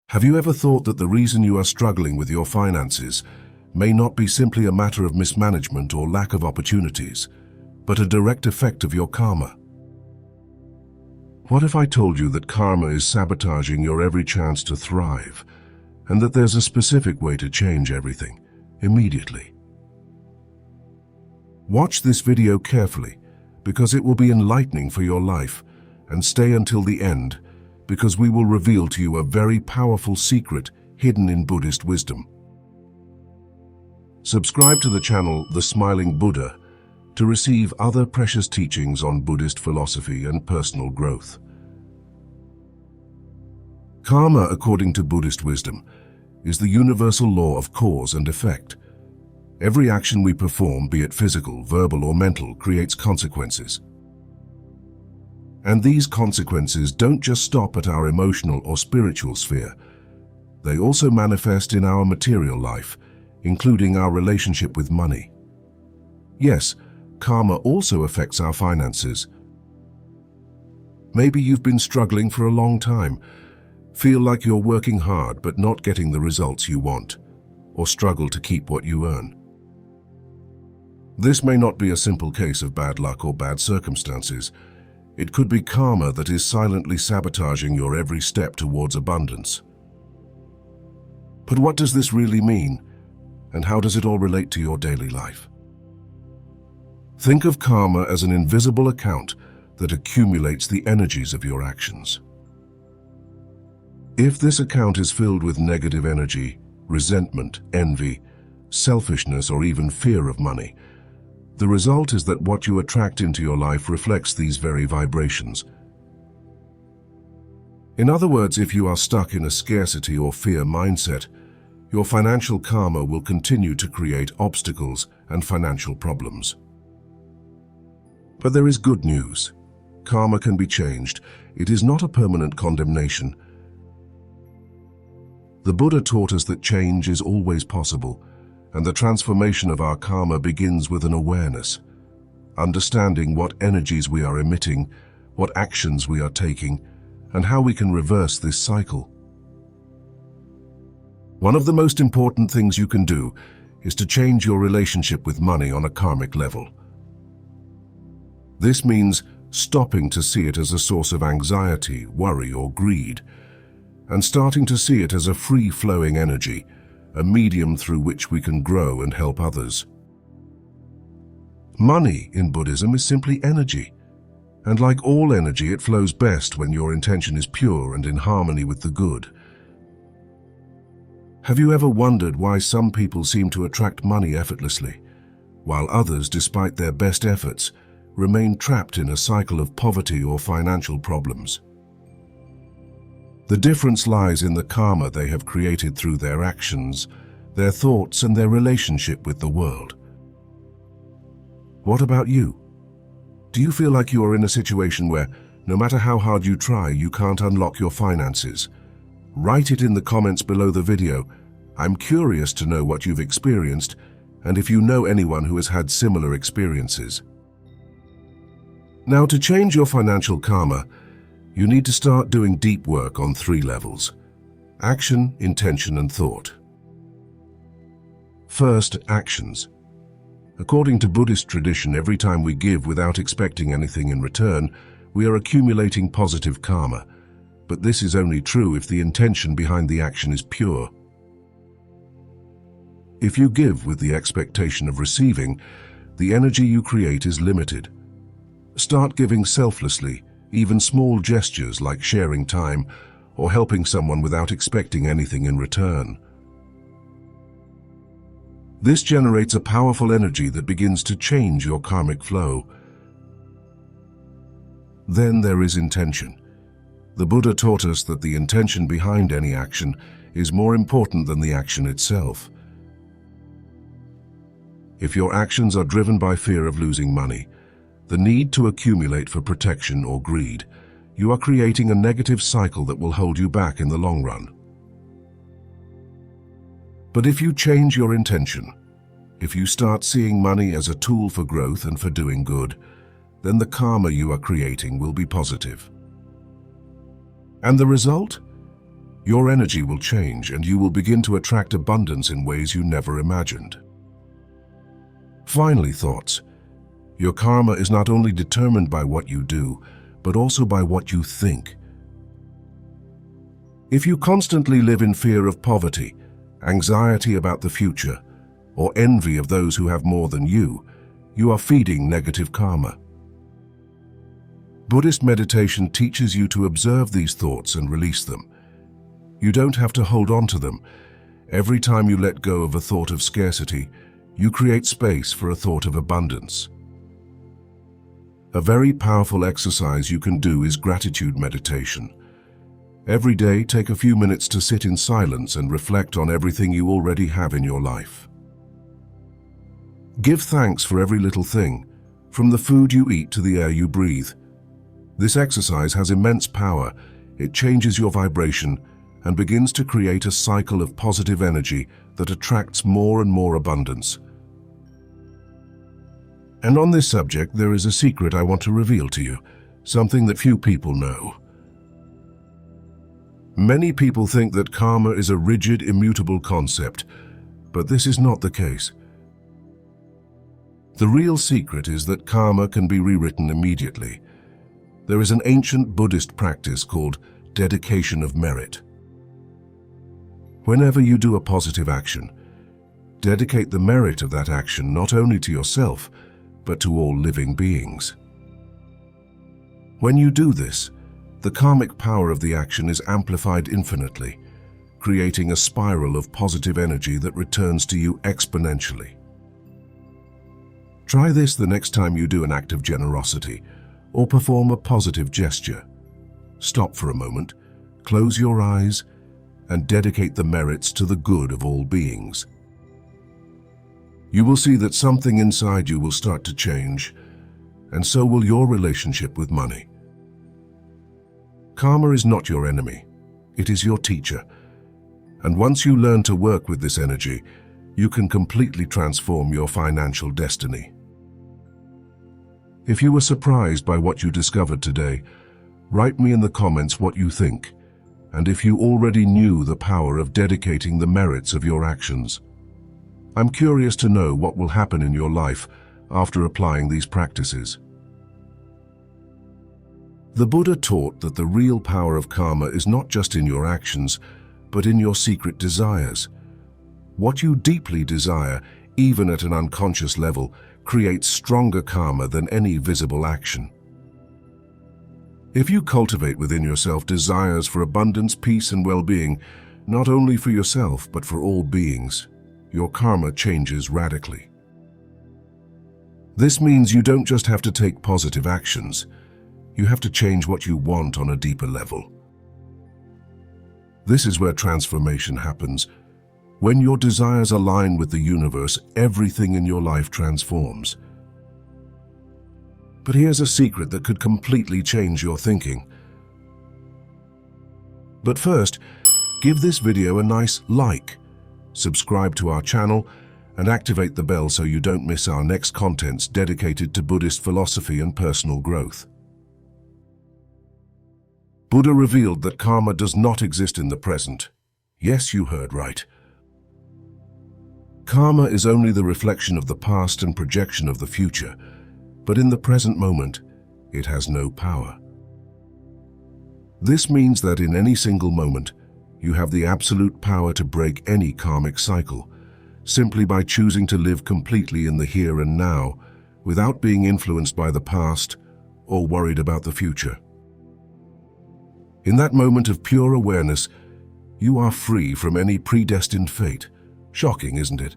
Have you ever thought that the reason you are struggling with your finances may not be simply a matter of mismanagement or lack of opportunities, but a direct effect of your karma? What if I told you that karma is sabotaging your every chance to thrive, and that there's a specific way to change everything, immediately? Watch this video carefully, because it will be enlightening for your life, and stay until the end, because we will reveal to you a very powerful secret hidden in Buddhist wisdom. Subscribe to the channel The Smiling Buddha to receive other precious teachings on Buddhist philosophy and personal growth. Karma, according to Buddhist wisdom, is the universal law of cause and effect. Every action we perform, be it physical, verbal, or mental, creates consequences. And these consequences don't just stop at our emotional or spiritual sphere. They also manifest in our material life, including our relationship with money. Yes, karma also affects our finances. Maybe you've been struggling for a long time, feel like you're working hard but not getting the results you want, or struggle to keep what you earn. This may not be a simple case of bad luck or bad circumstances. It could be karma that is silently sabotaging your every step towards abundance. But what does this really mean, and how does it all relate to your daily life? Think of karma as an invisible account that accumulates the energies of your actions. If this account is filled with negative energy, resentment, envy, selfishness, or even fear of money, the result is that what you attract into your life reflects these very vibrations. In other words, if you are stuck in a scarcity or fear mindset, your financial karma will continue to create obstacles and financial problems. But there is good news. Karma can be changed. It is not a permanent condemnation. The Buddha taught us that change is always possible, and the transformation of our karma begins with an awareness, understanding what energies we are emitting, what actions we are taking, and how we can reverse this cycle. One of the most important things you can do is to change your relationship with money on a karmic level. This means stopping to see it as a source of anxiety, worry, or greed, and starting to see it as a free-flowing energy, a medium through which we can grow and help others. Money in Buddhism is simply energy, and like all energy, it flows best when your intention is pure and in harmony with the good. Have you ever wondered why some people seem to attract money effortlessly, while others, despite their best efforts, remain trapped in a cycle of poverty or financial problems? The difference lies in the karma they have created through their actions, their thoughts, and their relationship with the world. What about you? Do you feel like you are in a situation where, no matter how hard you try, you can't unlock your finances? Write it in the comments below the video. I'm curious to know what you've experienced, and if you know anyone who has had similar experiences. Now, to change your financial karma, you need to start doing deep work on 3 levels: action, intention, and thought. First, actions. According to Buddhist tradition, every time we give without expecting anything in return, we are accumulating positive karma. But this is only true if the intention behind the action is pure. If you give with the expectation of receiving, the energy you create is limited. Start giving selflessly, even small gestures like sharing time or helping someone without expecting anything in return. This generates a powerful energy that begins to change your karmic flow. Then there is intention. The Buddha taught us that the intention behind any action is more important than the action itself. If your actions are driven by fear of losing money, the need to accumulate for protection or greed, you are creating a negative cycle that will hold you back in the long run. But if you change your intention, if you start seeing money as a tool for growth and for doing good, then the karma you are creating will be positive. And the result? Your energy will change and you will begin to attract abundance in ways you never imagined. Finally, thoughts. Your karma is not only determined by what you do, but also by what you think. If you constantly live in fear of poverty, anxiety about the future, or envy of those who have more than you are feeding negative karma. Buddhist meditation teaches you to observe these thoughts and release them. You don't have to hold on to them. Every time you let go of a thought of scarcity, you create space for a thought of abundance. A very powerful exercise you can do is gratitude meditation. Every day, take a few minutes to sit in silence and reflect on everything you already have in your life. Give thanks for every little thing, from the food you eat to the air you breathe. This exercise has immense power. It changes your vibration and begins to create a cycle of positive energy that attracts more and more abundance. And on this subject, there is a secret I want to reveal to you, something that few people know. Many people think that karma is a rigid, immutable concept, but this is not the case. The real secret is that karma can be rewritten immediately. There is an ancient Buddhist practice called dedication of merit. Whenever you do a positive action, dedicate the merit of that action not only to yourself, but to all living beings. When you do this, the karmic power of the action is amplified infinitely, creating a spiral of positive energy that returns to you exponentially. Try this the next time you do an act of generosity or perform a positive gesture. Stop for a moment, close your eyes, and dedicate the merits to the good of all beings. You will see that something inside you will start to change, and so will your relationship with money. Karma is not your enemy, it is your teacher. And once you learn to work with this energy, you can completely transform your financial destiny. If you were surprised by what you discovered today, write me in the comments what you think, and if you already knew the power of dedicating the merits of your actions. I'm curious to know what will happen in your life after applying these practices. The Buddha taught that the real power of karma is not just in your actions, but in your secret desires. What you deeply desire, even at an unconscious level, creates stronger karma than any visible action. If you cultivate within yourself desires for abundance, peace, and well-being, not only for yourself but for all beings, your karma changes radically. This means you don't just have to take positive actions, you have to change what you want on a deeper level. This is where transformation happens. When your desires align with the universe, everything in your life transforms. But here's a secret that could completely change your thinking. But first, give this video a nice like, subscribe to our channel, and activate the bell so you don't miss our next contents dedicated to Buddhist philosophy and personal growth. Buddha revealed that karma does not exist in the present. Yes, you heard right. Karma is only the reflection of the past and projection of the future, but in the present moment, it has no power. This means that in any single moment, you have the absolute power to break any karmic cycle, simply by choosing to live completely in the here and now, without being influenced by the past or worried about the future. In that moment of pure awareness, you are free from any predestined fate. Shocking, isn't it?